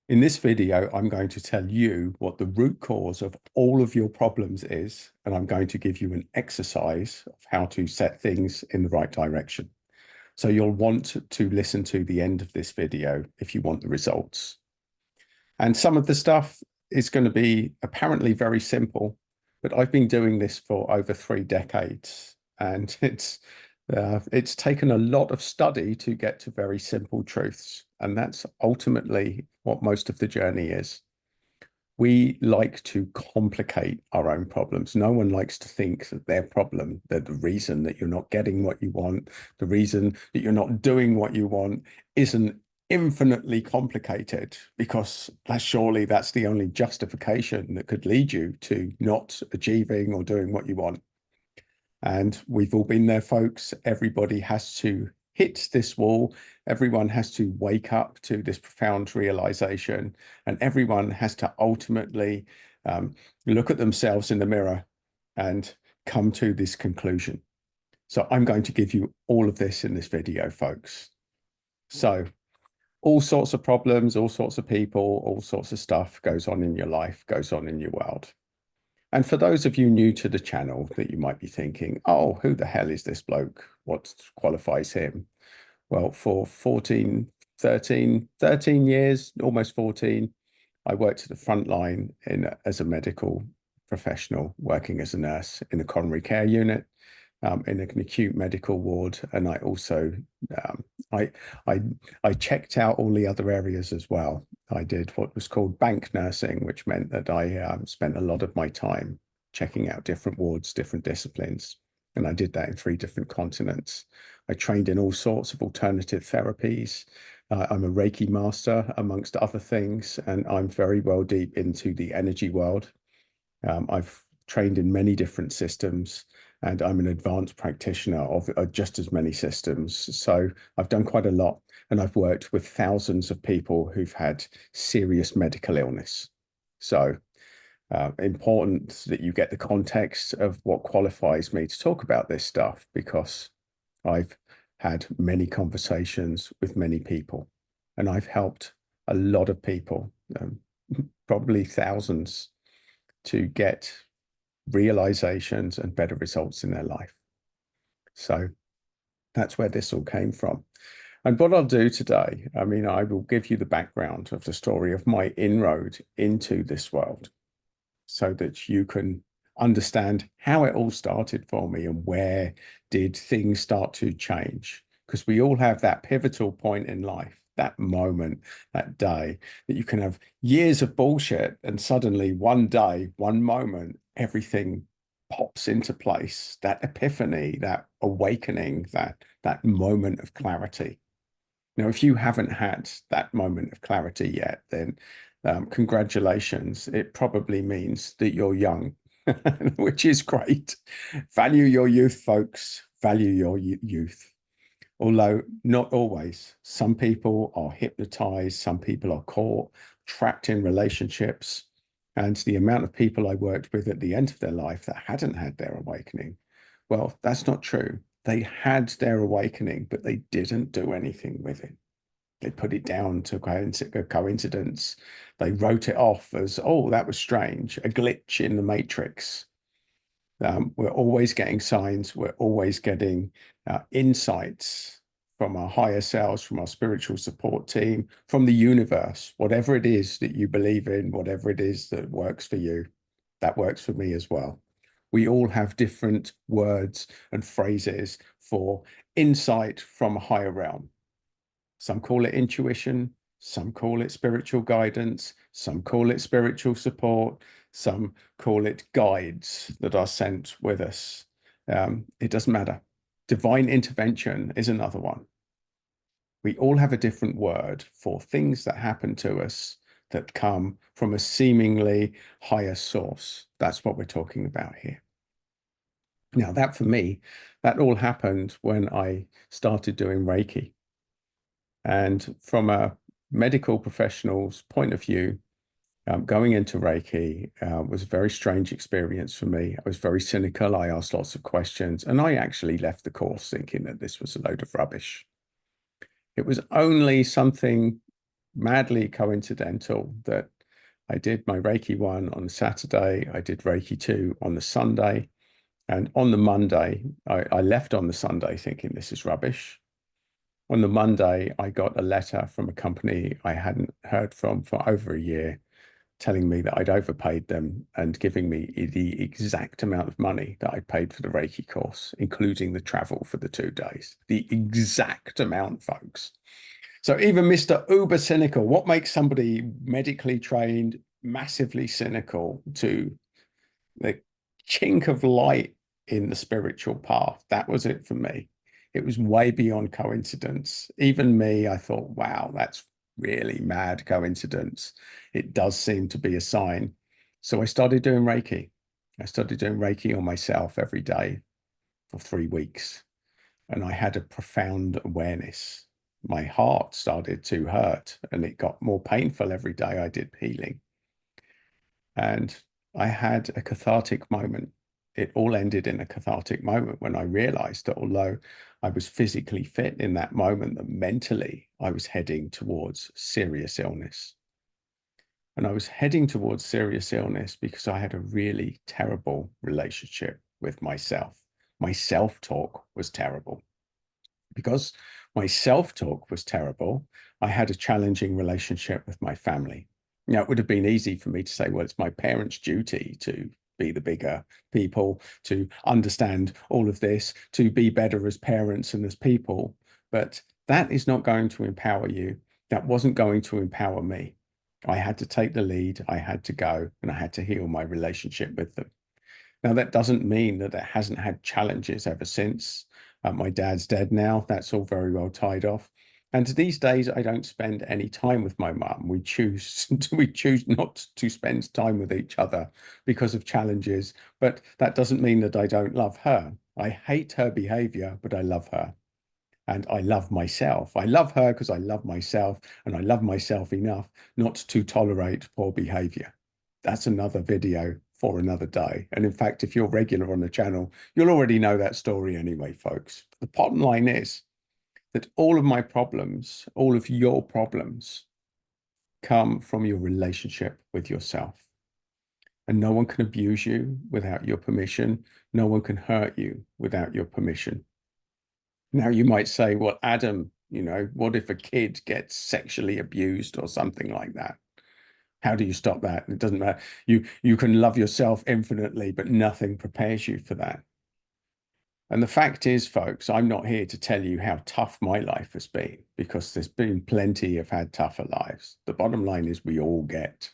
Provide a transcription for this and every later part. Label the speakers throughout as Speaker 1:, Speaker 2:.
Speaker 1: In this video, I'm going to tell you what the root cause of all of your problems is, and I'm going to give you an exercise of how to set things in the right direction. So you'll want to listen to the end of this video if you want the results. And some of the stuff is going to be apparently very simple, but I've been doing this for over 3 decades, and it's taken a lot of study to get to very simple truths. And that's ultimately what most of the journey is. We like to complicate our own problems. No one likes to think that their problem, that the reason that you're not getting what you want, the reason that you're not doing what you want, isn't infinitely complicated, because surely that's the only justification that could lead you to not achieving or doing what you want. And we've all been there, folks. Everybody has to hit this wall. Everyone has to wake up to this profound realization, and everyone has to ultimately look at themselves in the mirror and come to this conclusion. So I'm going to give you all of this in this video, folks. So all sorts of problems, all sorts of people, all sorts of stuff goes on in your life, goes on in your world. And for those of you new to the channel that you might be thinking, oh, who the hell is this bloke? What qualifies him? Well, for 13 years, almost 14, I worked at the front line as a medical professional, working as a nurse in a coronary care unit, in an acute medical ward. And I also, I, I checked out all the other areas as well. I did what was called bank nursing, which meant that I spent a lot of my time checking out different wards, different disciplines. And I did that in 3 different continents. I trained in all sorts of alternative therapies. I'm a Reiki master, amongst other things, and I'm very well deep into the energy world. I've trained in many different systems, and I'm an advanced practitioner of just as many systems. So I've done quite a lot, and I've worked with thousands of people who've had serious medical illness. So important that you get the context of what qualifies me to talk about this stuff, because I've had many conversations with many people, and I've helped a lot of people, probably thousands, to get realizations and better results in their life. So that's where this all came from. And what I'll do today, I will give you the background of the story of my inroad into this world, so that you can understand how it all started for me and where did things start to change. Because we all have that pivotal point in life, that moment, that day, that you can have years of bullshit and suddenly one day, one moment, everything pops into place, that epiphany, that awakening, that moment of clarity. Now, if you haven't had that moment of clarity yet, then congratulations. It probably means that you're young, which is great. Value your youth, folks. Value your youth. Although not always. Some people are hypnotized. Some people are caught, trapped in relationships. And the amount of people I worked with at the end of their life that hadn't had their awakening, well, that's not true. They had their awakening, but they didn't do anything with it. They put it down to a coincidence. They wrote it off as, oh, that was strange, a glitch in the matrix. We're always getting signs. We're always getting insights from our higher selves, from our spiritual support team, from the universe. Whatever it is that you believe in, whatever it is that works for you, that works for me as well. We all have different words and phrases for insight from a higher realm. Some call it intuition, some call it spiritual guidance, some call it spiritual support, some call it guides that are sent with us. It doesn't matter. Divine intervention is another one. We all have a different word for things that happen to us that come from a seemingly higher source. That's what we're talking about here. Now, that for me, that all happened when I started doing Reiki. And from a medical professional's point of view, going into Reiki was a very strange experience for me. I was very cynical. I asked lots of questions, and I actually left the course thinking that this was a load of rubbish. It was only something madly coincidental that I did my Reiki 1 on the Saturday, I did Reiki 2 on the Sunday, and on the Monday, I left on the Sunday thinking this is rubbish. On the Monday, I got a letter from a company I hadn't heard from for over a year, telling me that I'd overpaid them and giving me the exact amount of money that I paid for the Reiki course, including the travel for the 2 days. The exact amount, folks. So even Mr. Uber cynical, what makes somebody medically trained massively cynical to the chink of light in the spiritual path? That was it for me. It was way beyond coincidence. Even me, I thought, wow, that's really mad coincidence. It does seem to be a sign. So I started doing Reiki. I started doing Reiki on myself every day for 3 weeks. And I had a profound awareness. My heart started to hurt and it got more painful every day I did healing. And I had a cathartic moment. It all ended in a cathartic moment when I realized that although I was physically fit in that moment, that mentally I was heading towards serious illness. And I was heading towards serious illness because I had a really terrible relationship with myself. My self-talk was terrible. Because my self-talk was terrible, I had a challenging relationship with my family. Now, it would have been easy for me to say, well, it's my parents' duty to be the bigger people, to understand all of this, to be better as parents and as people. But that is not going to empower you. That wasn't going to empower me. I had to take the lead, I had to go, and I had to heal my relationship with them. Now, that doesn't mean that it hasn't had challenges ever since. My dad's dead now. That's all very well tied off. And these days, I don't spend any time with my mum. We choose we choose not to spend time with each other because of challenges. But that doesn't mean that I don't love her. I hate her behavior, but I love her. And I love myself. I love her because I love myself, and I love myself enough not to tolerate poor behavior. That's another video for another day. And in fact, if you're regular on the channel, you'll already know that story anyway, folks. The bottom line is that all of my problems, all of your problems, come from your relationship with yourself. And no one can abuse you without your permission. No one can hurt you without your permission. Now, you might say, well, Adam, what if a kid gets sexually abused or something like that? How do you stop that? It doesn't matter. You can love yourself infinitely, but nothing prepares you for that. And the fact is, folks, I'm not here to tell you how tough my life has been, because there's been plenty have had tougher lives. The bottom line is we all get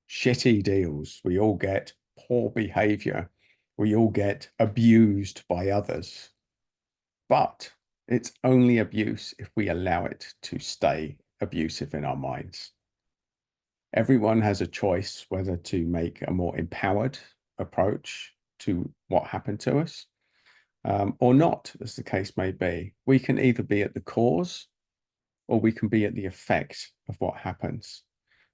Speaker 1: shitty deals. We all get poor behavior. We all get abused by others. But it's only abuse if we allow it to stay abusive in our minds. Everyone has a choice whether to make a more empowered approach to what happened to us, or not, as the case may be. We can either be at the cause or we can be at the effect of what happens.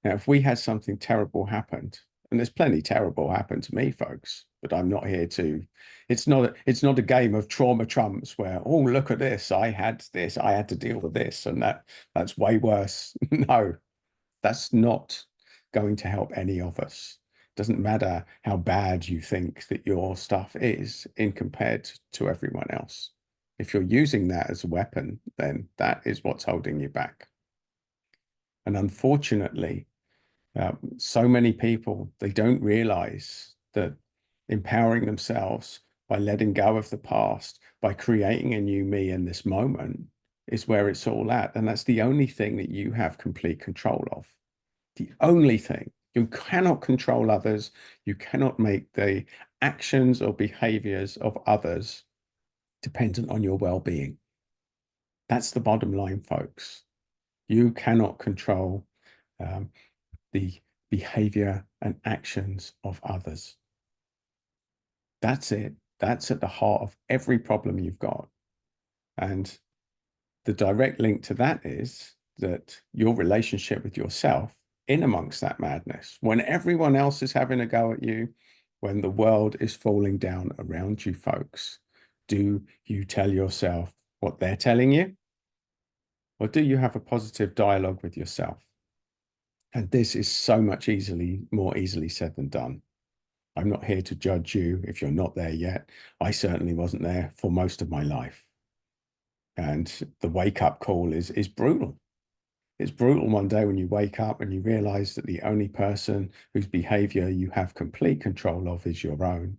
Speaker 1: Now, if we had something terrible happened, and there's plenty terrible happened to me, folks, but I'm not here to, it's not a game of trauma trumps where, oh, look at this, I had to deal with this, and that's way worse. No, that's not going to help any of us. It doesn't matter how bad you think that your stuff is in compared to everyone else. If you're using that as a weapon, then that is what's holding you back. And unfortunately, so many people, they don't realize that empowering themselves by letting go of the past, by creating a new me in this moment, is where it's all at. And that's the only thing that you have complete control of. The only thing. You cannot control others. You cannot make the actions or behaviors of others dependent on your well-being. That's the bottom line, folks. You cannot control the behavior and actions of others. That's it. That's at the heart of every problem you've got. And the direct link to that is that your relationship with yourself in amongst that madness, when everyone else is having a go at you, when the world is falling down around you, folks, do you tell yourself what they're telling you? Or do you have a positive dialogue with yourself? And this is so much more easily said than done. I'm not here to judge you if you're not there yet. I certainly wasn't there for most of my life. And the wake up call is brutal. It's brutal one day when you wake up and you realize that the only person whose behavior you have complete control of is your own.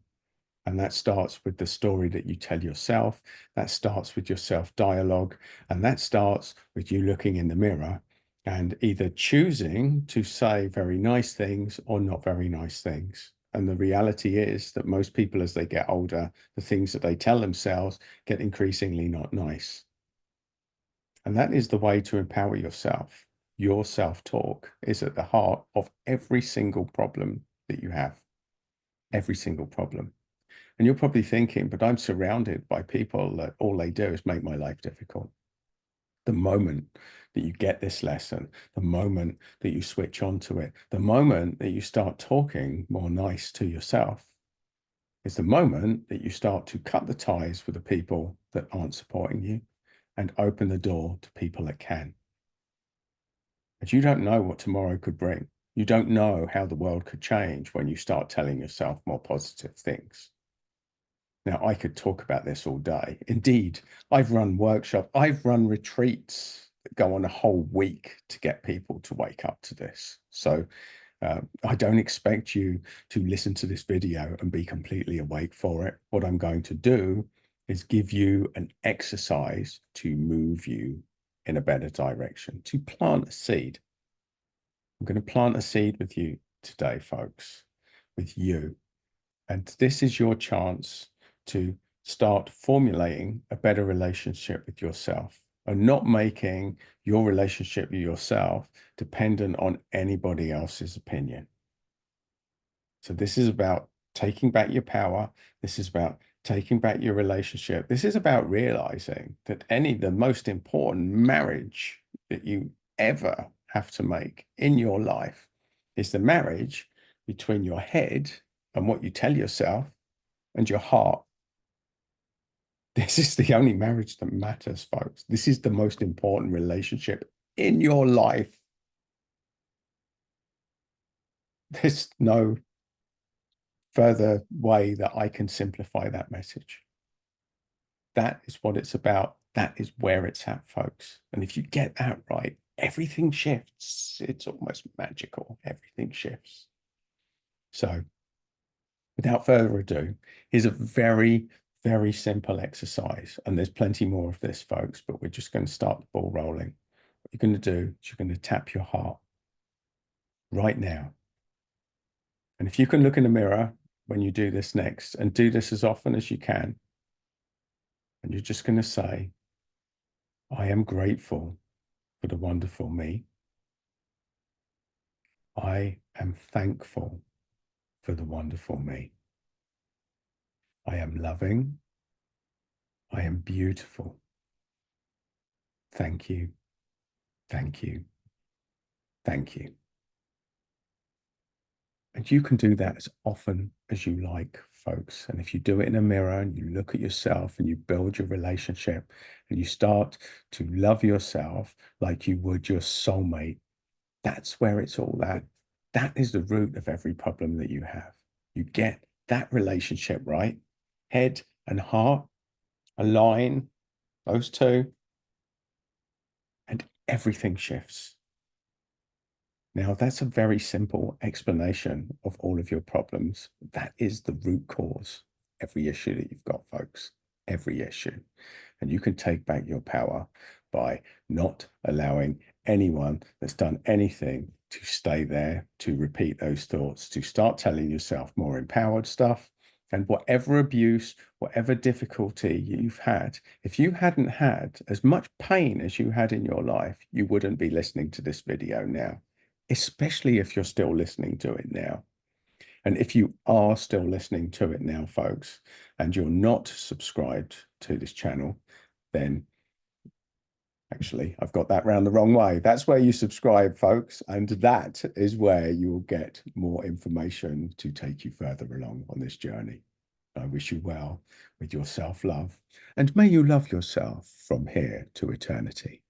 Speaker 1: And that starts with the story that you tell yourself. That starts with your self dialogue. And that starts with you looking in the mirror and either choosing to say very nice things or not very nice things. And the reality is that most people, as they get older, the things that they tell themselves get increasingly not nice. And that is the way to empower yourself. Your self-talk is at the heart of every single problem that you have, every single problem. And you're probably thinking, but I'm surrounded by people that all they do is make my life difficult. The moment that you get this lesson, the moment that you switch on to it, the moment that you start talking more nice to yourself, is the moment that you start to cut the ties with the people that aren't supporting you and open the door to people that can. But you don't know what tomorrow could bring. You don't know how the world could change when you start telling yourself more positive things. Now, I could talk about this all day. Indeed, I've run workshops, I've run retreats that go on a whole week to get people to wake up to this. So I don't expect you to listen to this video and be completely awake for it. What I'm going to do is give you an exercise to move you in a better direction, to plant a seed. I'm going to plant a seed with you today, folks, with you. And this is your chance to start formulating a better relationship with yourself and not making your relationship with yourself dependent on anybody else's opinion. So this is about taking back your power. This is about taking back your relationship. This is about realizing that the most important marriage that you ever have to make in your life is the marriage between your head and what you tell yourself and your heart. This is the only marriage that matters, folks. This is the most important relationship in your life. There's no further way that I can simplify that message. That is what it's about. That is where it's at, folks. And if you get that right, everything shifts. It's almost magical. Everything shifts. So without further ado, here's a very, very simple exercise. And there's plenty more of this, folks, but we're just going to start the ball rolling. What you're going to do is you're going to tap your heart right now. And if you can look in the mirror when you do this next, and do this as often as you can, and you're just going to say, I am grateful for the wonderful me. I am thankful for the wonderful me. I am loving. I am beautiful. Thank you. Thank you. Thank you. And you can do that as often as you like, folks. And if you do it in a mirror and you look at yourself and you build your relationship and you start to love yourself like you would your soulmate, that's where it's all at. That is the root of every problem that you have. You get that relationship right, head and heart align, those two, and everything shifts. Now, that's a very simple explanation of all of your problems. That is the root cause. Every issue that you've got, folks, every issue. And you can take back your power by not allowing anyone that's done anything to stay there, to repeat those thoughts, to start telling yourself more empowered stuff. And whatever abuse, whatever difficulty you've had, if you hadn't had as much pain as you had in your life, you wouldn't be listening to this video now, especially if you're still listening to it now. And if you are still listening to it now, folks, and you're not subscribed to this channel, then actually, I've got that round the wrong way. That's where you subscribe, folks. And that is where you will get more information to take you further along on this journey. I wish you well with your self-love, and may you love yourself from here to eternity.